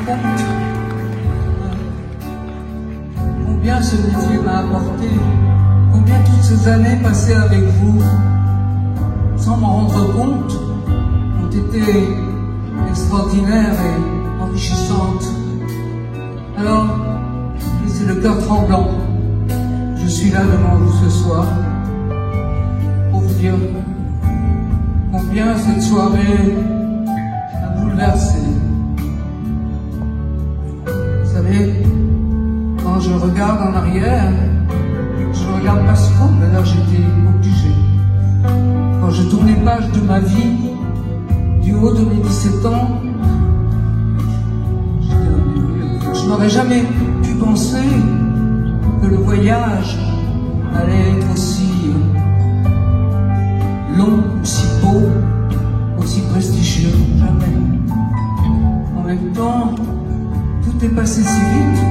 compte combien ce métier m'a apporté, combien toutes ces années passées avec vous, sans m'en rendre compte, ont été extraordinaires et enrichissantes. Alors, c'est le cœur tremblant. Je suis là devant vous ce soir pour vous dire combien cette soirée m'a bouleversé. Vous savez, quand je regarde en arrière, je ne regarde pas souvent, mais là j'étais obligé. Quand je tourne les pages de ma vie, du haut de mes 17 ans, je n'aurais jamais pu penser que le voyage allait être aussi long, aussi beau, aussi prestigieux. Jamais. En même temps, tout est passé si vite.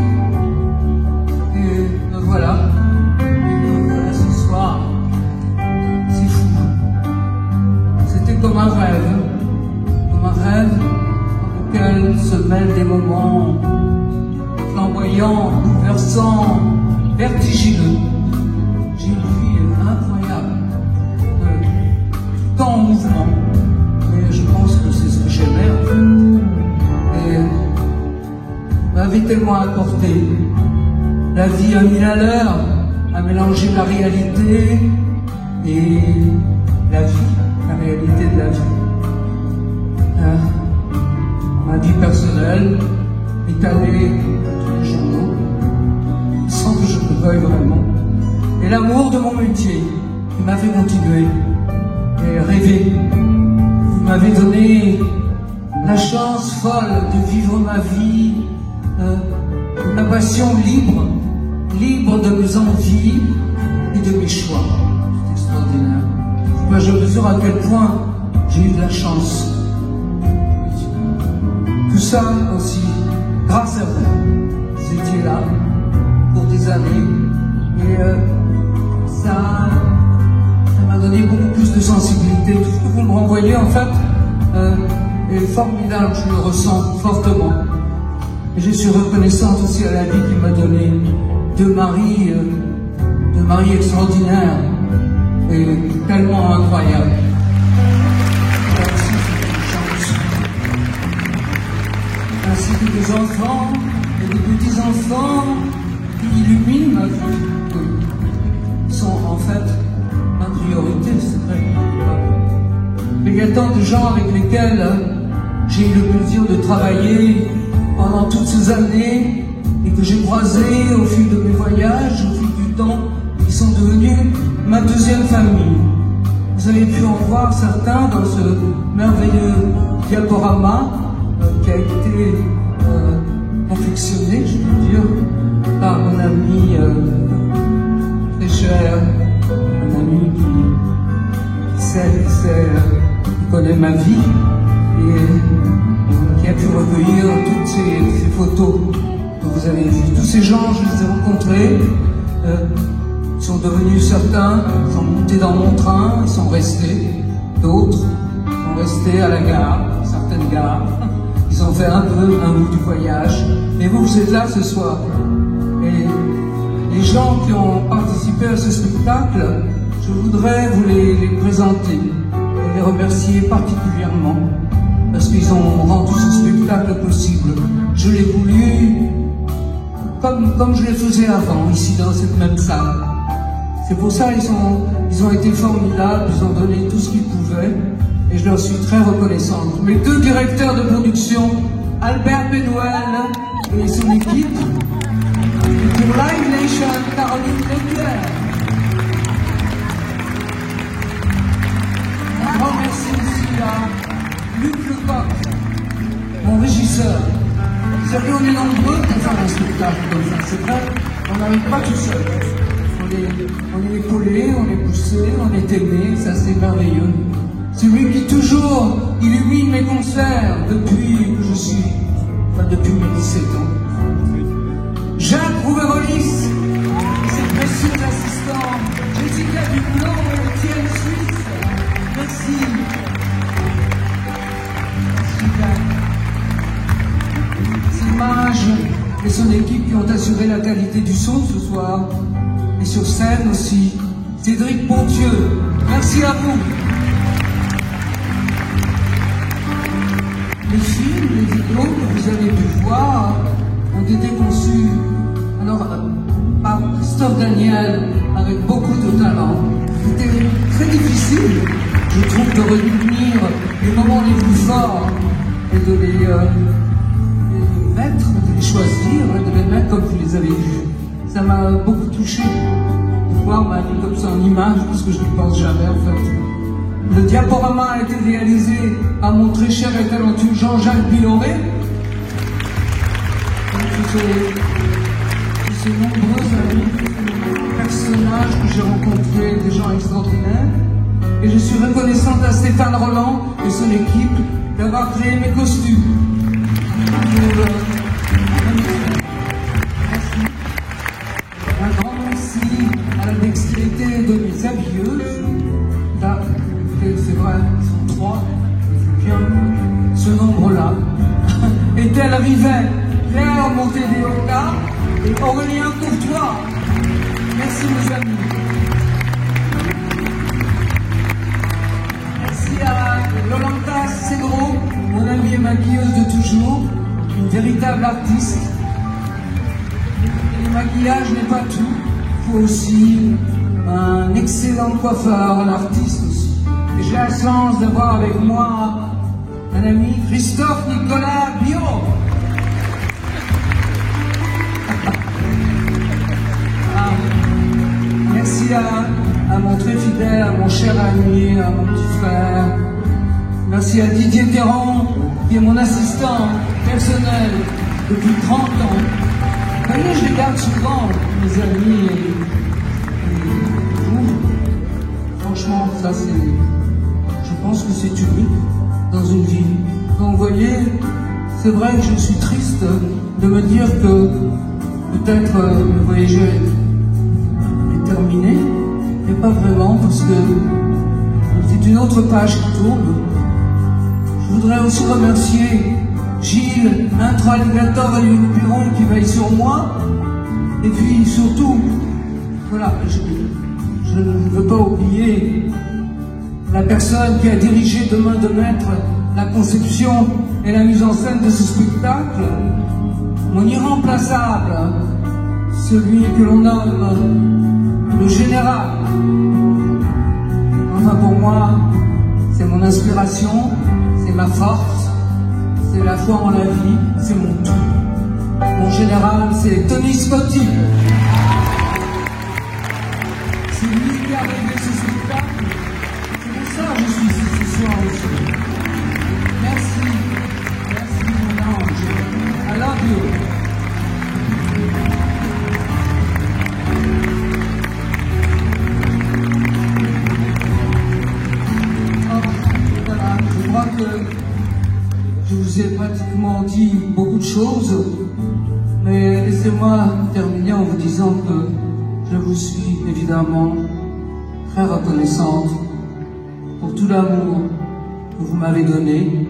Et me voilà. Ce soir. C'est fou. C'était comme un rêve. Comme un rêve dans lequel se mêlent des moments flamboyants, bouleversants, vertigineux. J'ai une vie incroyable, tout en mouvement, et je pense que c'est ce que j'aimais en fait. Et ma vie tellement apporté, la vie à 1000 à l'heure, a mélangé la réalité et la vie, la réalité de la vie. Ma vie personnelle est allée dans les journaux, sans que je le veuille vraiment. Et l'amour de mon métier qui m'a fait continuer et rêver. Vous m'avez donné la chance folle de vivre ma vie, ma passion libre, libre de mes envies et de mes choix. C'est extraordinaire. Moi, je mesure à quel point j'ai eu de la chance. Tout ça aussi, grâce à vous. Vous étiez là pour des années et ça m'a donné beaucoup plus de sensibilité. Tout ce que vous me renvoyez en fait est formidable, je le ressens fortement. Et je suis reconnaissante aussi à la vie qui m'a donné deux maris extraordinaires et tellement incroyables. Ainsi que des enfants et des petits-enfants qui illuminent ma vie, qui sont en fait ma priorité, c'est vrai. Mais il y a tant de gens avec lesquels j'ai eu le plaisir de travailler pendant toutes ces années et que j'ai croisés au fil de mes voyages, au fil du temps, qui sont devenus ma deuxième famille. Vous avez pu en voir certains dans ce merveilleux diaporama qui a été confectionné, je peux dire, par mon ami très cher, un ami qui connaît ma vie et qui a pu recueillir toutes ces photos que vous avez vues. Tous ces gens, je les ai rencontrés, sont devenus certains, sont montés dans mon train, ils sont restés, d'autres sont restés à la gare, certaines gares. Ils ont fait un bout du voyage. Et vous, vous êtes là ce soir. Et les gens qui ont participé à ce spectacle, je voudrais vous les présenter et les remercier particulièrement parce qu'ils ont rendu ce spectacle possible. Je l'ai voulu comme je le faisais avant, ici dans cette même salle. C'est pour ça ils ont été formidables, ils ont donné tout ce qu'ils pouvaient. Et je leur suis très reconnaissante. Mes deux directeurs de production, Albert Benouel et son équipe, et pour Live Nation, Caroline Leclerc. Un grand merci aussi à Luc Lecoq, mon régisseur. Vous savez, on est nombreux pour faire un spectacle comme ça, c'est vrai, on n'arrive pas tout seul. On est épaulé, on est poussé, on est aimé, ça c'est merveilleux. C'est lui qui toujours illumine mes concerts depuis que je suis, depuis mes 17 ans. Jacques Rouverolis, ses précieux assistants, Jessica Duplon et Étienne Suisse. Merci. Merci Jacques. Image et son équipe qui ont assuré la qualité du son ce soir. Et sur scène aussi, Cédric Pontieux. Merci à vous. Les films, les vidéos que vous avez pu voir ont été conçus par Christophe Daniel avec beaucoup de talent. C'était très difficile, je trouve, de retenir les moments les plus forts et de les mettre, de les choisir, de les mettre comme vous les avez vus. Ça m'a beaucoup touché de voir ma vie comme ça en image, parce que je n'y pense jamais en fait. Le diaporama a été réalisé par mon très cher et talentueux Jean-Jacques Billoré. Ces nombreux amis, personnages que j'ai rencontrés, des gens extraordinaires. Et je suis reconnaissante à Stéphane Roland et son équipe d'avoir créé mes costumes. Un grand merci à la dextérité de mes habilleuses. Là, c'est vrai, ils sont trois, bien ce nombre-là. Et tel arrivait Claire Montedeoca et Aurélien Courtois. Merci mes amis. Merci à Yolanda Cedro, mon amie et maquilleuse de toujours, une véritable artiste. Et le maquillage n'est pas tout, il faut aussi un excellent coiffeur, un artiste aussi. Et j'ai la chance d'avoir avec moi un ami, Christophe Nicolas Bio. Merci à mon très fidèle, à mon cher ami, à mon petit frère. Merci à Didier Théron, qui est mon assistant personnel depuis 30 ans. Vous voyez, je les garde souvent, mes amis. Franchement, ça c'est... Je pense que c'est unique dans une vie. Donc vous voyez, c'est vrai que je suis triste de me dire que peut-être le voyage est terminé, mais pas vraiment, parce que c'est une autre page qui tourne. Je voudrais aussi remercier Gilles, intra-alligator et Lupuron qui veille sur moi. Et puis surtout, voilà, je ne veux pas oublier la personne qui a dirigé de main de maître la conception et la mise en scène de ce spectacle, mon irremplaçable, celui que l'on nomme le général. Enfin pour moi, c'est mon inspiration, c'est ma force, c'est la foi en la vie, c'est mon tout. Mon général, c'est Tony Scotti. C'est lui qui a rêvé ce spectacle. C'est pour ça que je suis ici ce soir aussi. Merci. Merci mon ange. I love you. Voilà, je crois que je vous ai pratiquement dit beaucoup de choses, mais laissez-moi terminer en vous disant que je vous suis évidemment très reconnaissante pour tout l'amour que vous m'avez donné.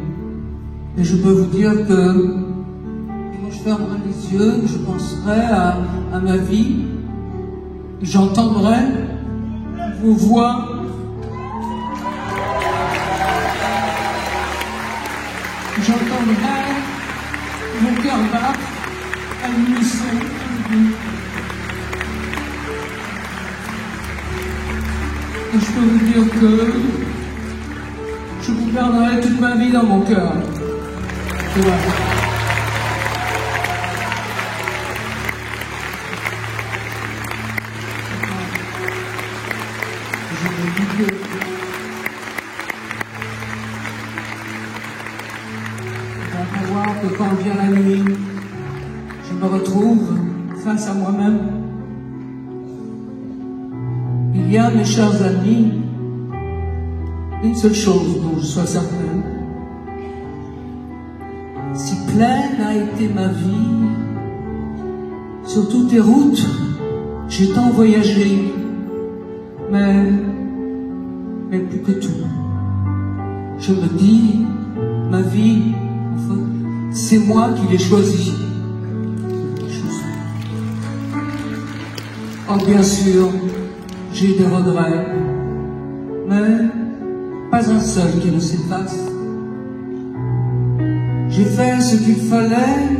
Et je peux vous dire que quand je fermerai les yeux, je penserai à ma vie, j'entendrai vos voix, j'entendrai vos cœurs battre à l'unisson. Et je peux vous dire que je vous garderai toute ma vie dans mon cœur. C'est vrai. Je vous dis que il va falloir que quand vient la nuit, je me retrouve face à moi-même. Il y a, mes chers amis, une seule chose dont je sois certaine. Si pleine a été ma vie, sur toutes les routes, j'ai tant voyagé, mais plus que tout. Je me dis, ma vie, enfin, c'est moi qui l'ai choisie. Oh, bien sûr, j'ai des regrets, mais pas un seul qui ne s'efface. J'ai fait ce qu'il fallait,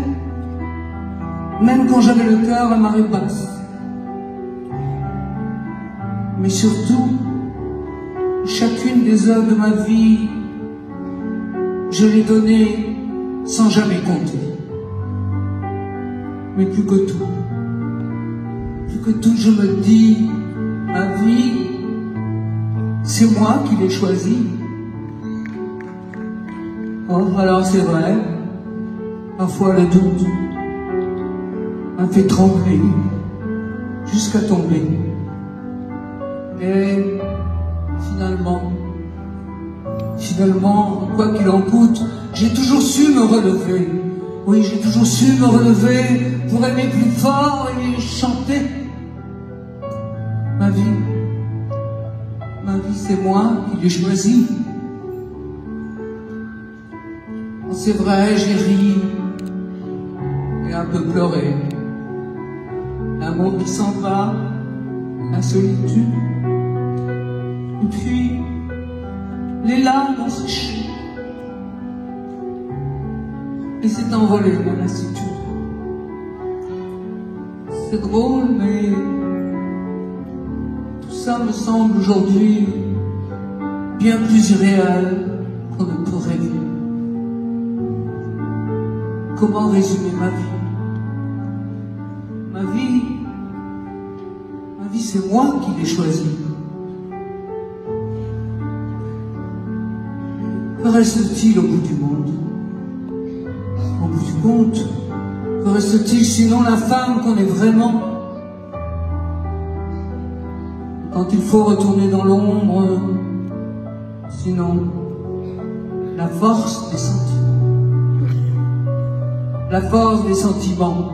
même quand j'avais le cœur à marée basse. Mais surtout, chacune des heures de ma vie, je l'ai donnée sans jamais compter. Mais plus que tout, je me dis, ma vie, c'est moi qui l'ai choisie. Oh, alors c'est vrai, parfois le doute m'a fait trembler jusqu'à tomber. Mais finalement, quoi qu'il en coûte, j'ai toujours su me relever. Oui, j'ai toujours su me relever pour aimer plus fort et chanter. Ma vie, c'est moi qui l'ai choisie. C'est vrai, j'ai ri et un peu pleuré. L'amour qui s'en va, la solitude. Et puis, les larmes ont séché. Et s'est envolée ma lassitude. C'est drôle, mais tout ça me semble aujourd'hui bien plus irréel qu'on ne peut rêver. Comment résumer ma vie? Ma vie, c'est moi qui l'ai choisie. Que reste-t-il au bout du monde? Au bout du compte, que reste-t-il sinon la femme qu'on est vraiment? Quand il faut retourner dans l'ombre, sinon la force des sentiments. La force des sentiments.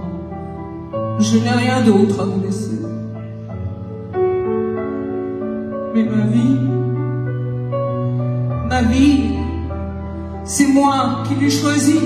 Je n'ai rien d'autre à vous laisser. Mais ma vie, c'est moi qui l'ai choisie.